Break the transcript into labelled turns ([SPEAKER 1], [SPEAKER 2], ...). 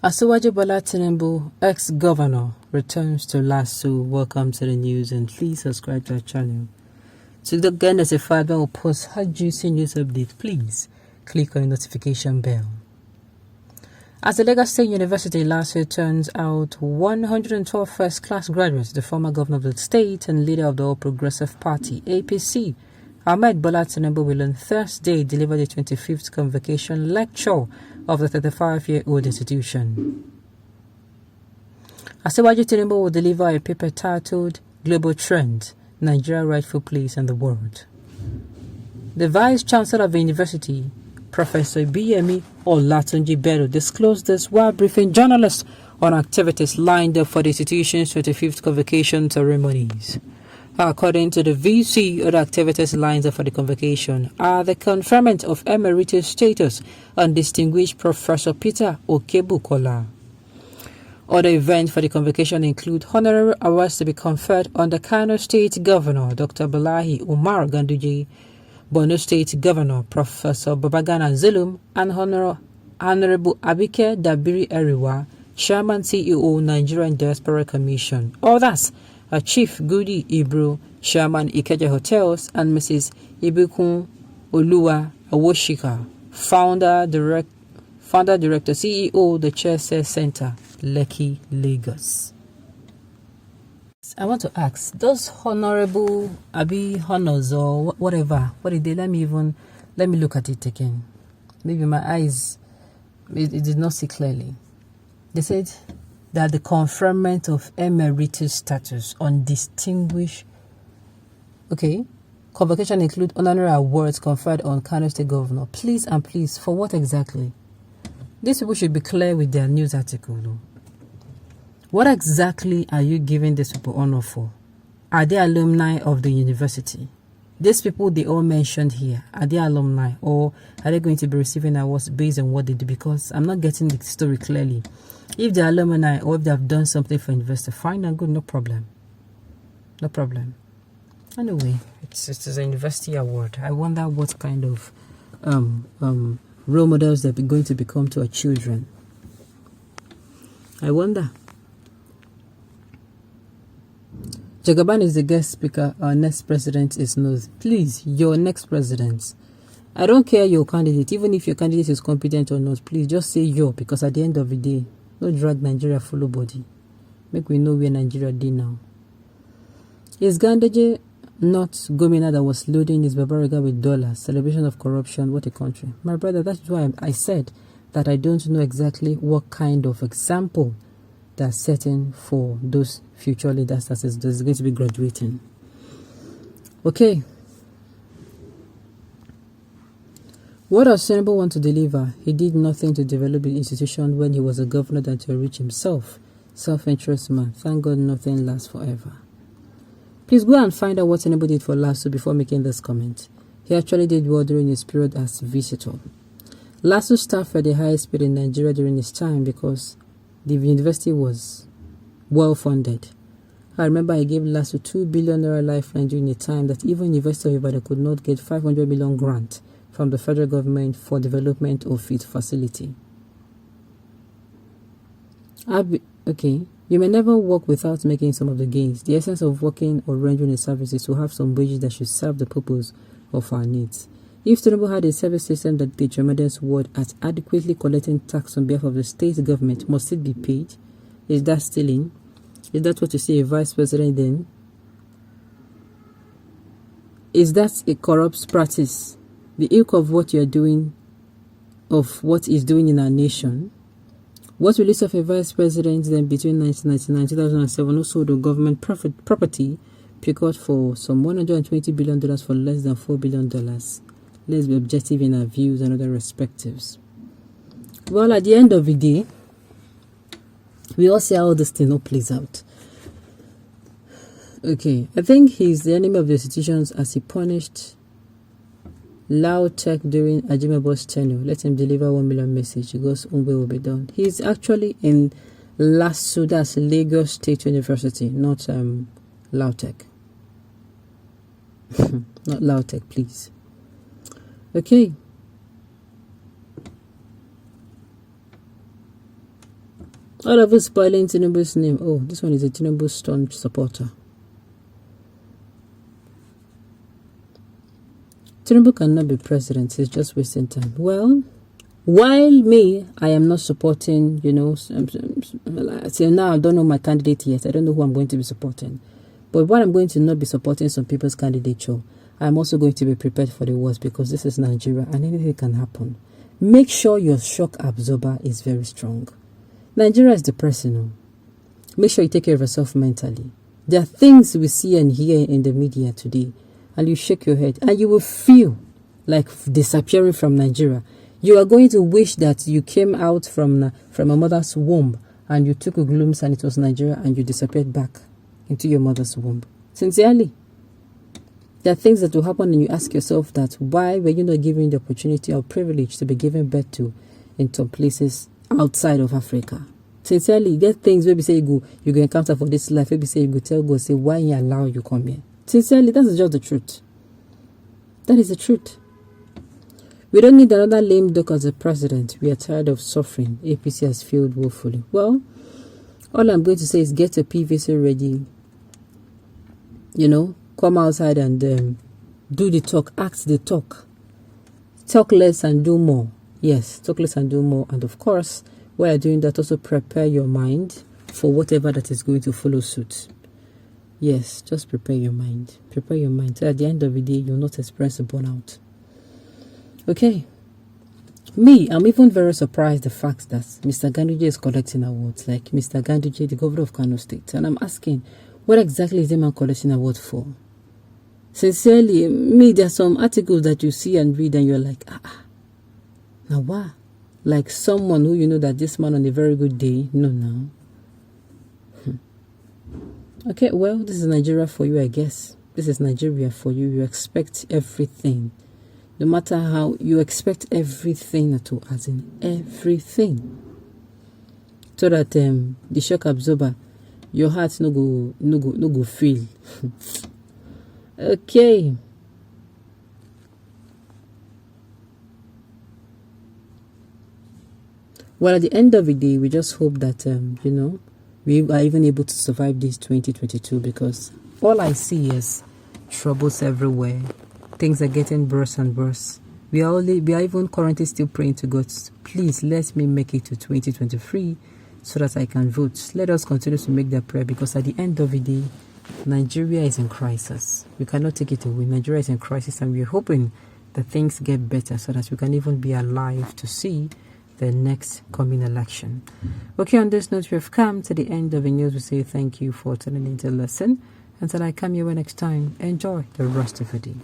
[SPEAKER 1] Asiwaju Bola Tinubu, ex-governor, returns to LASU. Welcome to the news and please subscribe to our channel. To get notified when we post hot juicy news update, please click on the notification bell. As the Lagos State University LASU turns out 112 first-class graduates, the former governor of the state and leader of the All Progressive Party, APC, Ahmed Bola Tinubu, will on Thursday deliver the 25th convocation lecture of the 35-year-old institution. Asiwaju Tinubu will deliver a paper titled Global Trend, Nigeria Rightful Place in the World. The Vice-Chancellor of the university, Professor Biyemi Olatunji Bello, disclosed this while briefing journalists on activities lined up for the institution's 25th convocation ceremonies. According to the VC, other activities lined up for the convocation are the conferment of emeritus status on distinguished Professor Peter Okebukola. Other events for the convocation include honorary awards to be conferred on the Kano State Governor, Dr. Balahi Umar Ganduje, Borno State Governor, Professor Babagana Zulum, and Honorable Abike Dabiri Eriwa, Chairman CEO, Nigerian Diaspora Commission. Others are Chief Gudi Ibro, Chairman Ikeja Hotels, and Mrs. Ibukun Oluwa Awoshika, Founder Director CEO, the Chelsea Center, Lekki, Lagos. I want to ask, those honorable honors or whatever, what did they? Let me look at it again. Maybe my eyes, it did not see clearly. They said that the conferment of emeritus status on distinguished, convocation include honorary awards conferred on Kano State Governor. Please and please, for what exactly? These people should be clear with their news article. Though. What exactly are you giving these people honor for? Are they alumni of the university? These people they all mentioned here, are they alumni or are they going to be receiving awards based on what they do? Because I'm not getting the story clearly. If they're alumni or if they have done something for investor, fine and good, no problem. No problem. Anyway, it is a university award. I wonder what kind of role models they're going to become to our children. I wonder. Jagaban is the guest speaker. Our next president is North. Please, your next president. I don't care your candidate. Even if your candidate is competent or not, please just say your, because at the end of the day, no drag Nigeria follow body. Make we know where Nigeria did now. Is Gandaje not Gomina that was loading his Babariga with dollars? Celebration of corruption. What a country. My brother, that's why I said that I don't know exactly what kind of example that's setting for those future leaders that is going to be graduating. Okay. What does Tinubu want to deliver? He did nothing to develop the institution when he was a governor than to enrich himself. Self-interest man. Thank God nothing lasts forever. Please go and find out what Tinubu did for LASU before making this comment. He actually did well during his period as visitor. LASU staff were the highest paid in Nigeria during his time because the university was well funded. I remember I gave LASU 2 billion naira lifeline during a time that even University of Ibadan could not get 500 million grant from the federal government for development of its facility. Okay, you may never work without making some of the gains. The essence of working or rendering a service is to have some wages that should serve the purpose of our needs. If Tinubu had a service system that did tremendous work at adequately collecting tax on behalf of the state government, must it be paid? Is that stealing? Is that what you say a vice president then? Is that a corrupt practice? The ilk of what you're doing, of what is doing in our nation? What release of a vice president then between 1999 and 2007 who sold the government property procured for some $120 billion for less than $4 billion? Let's be objective in our views and other perspectives. Well, at the end of the day, we all see how this thing all plays out. Okay, I think he's the enemy of the institutions as he punished Loud Tech during Ajimabo's tenure. Let him deliver 1 million message. He goes, Umbe will be done. He's actually in LASU, that's Lagos State University, not Loud Tech. Not Loud Tech, please. Okay. All of us spoiling Tinubu's name. Oh, this one is a Tinubu staunch supporter. Tinubu cannot be president. He's just wasting time. Well, while me, I am not supporting, till now I don't know my candidate yet. I don't know who I'm going to be supporting. But what I'm going to not be supporting some people's candidature, I'm also going to be prepared for the worst, because this is Nigeria and anything can happen. Make sure your shock absorber is very strong. Nigeria is depressing. Make sure you take care of yourself mentally. There are things we see and hear in the media today, and you shake your head and you will feel like disappearing from Nigeria. You are going to wish that you came out from a mother's womb and you took a glimpse and it was Nigeria, and you disappeared back into your mother's womb. Sincerely. There are things that will happen and you ask yourself that why were you not given the opportunity or privilege to be given birth to in some places outside of Africa? Sincerely, there are things where we say you go encounter for this life. Maybe say you go tell God, say why you allow you come here. Sincerely, that's just the truth. That is the truth. We don't need another lame duck as a president. We are tired of suffering. APC has failed woefully. Well, all I'm going to say is get a PVC ready. Come outside and do the talk, act the talk. Talk less and do more. Yes, talk less and do more. And of course, while you're doing that, also prepare your mind for whatever that is going to follow suit. Yes, just prepare your mind. Prepare your mind. So at the end of the day, you'll not experience a burnout. Okay. Me, I'm even very surprised the fact that Mr. Ganduje is collecting awards. Like Mr. Ganduje, the governor of Kano State. And I'm asking, what exactly is the man collecting award for? Sincerely, me, there are some articles that you see and read and you're like, now what? Like someone who you know that this man on a very good day, no. Okay, well, this is Nigeria for you, I guess. This is Nigeria for you. You expect everything. No matter how, you expect everything as in everything. So that the shock absorber, your heart no go feel. Okay. Well, at the end of the day, we just hope that we are even able to survive this 2022, because all I see is troubles everywhere. Things are getting worse and worse. We are even currently still praying to God, please let me make it to 2023 so that I can vote. Let us continue to make that prayer, because at the end of the day, Nigeria is in crisis. We cannot take it away. Nigeria is in crisis, and we're hoping that things get better so that we can even be alive to see the next coming election. Okay, on this note, we have come to the end of the news. We say thank you for tuning into the lesson. Until I come your way next time, enjoy the rest of the day.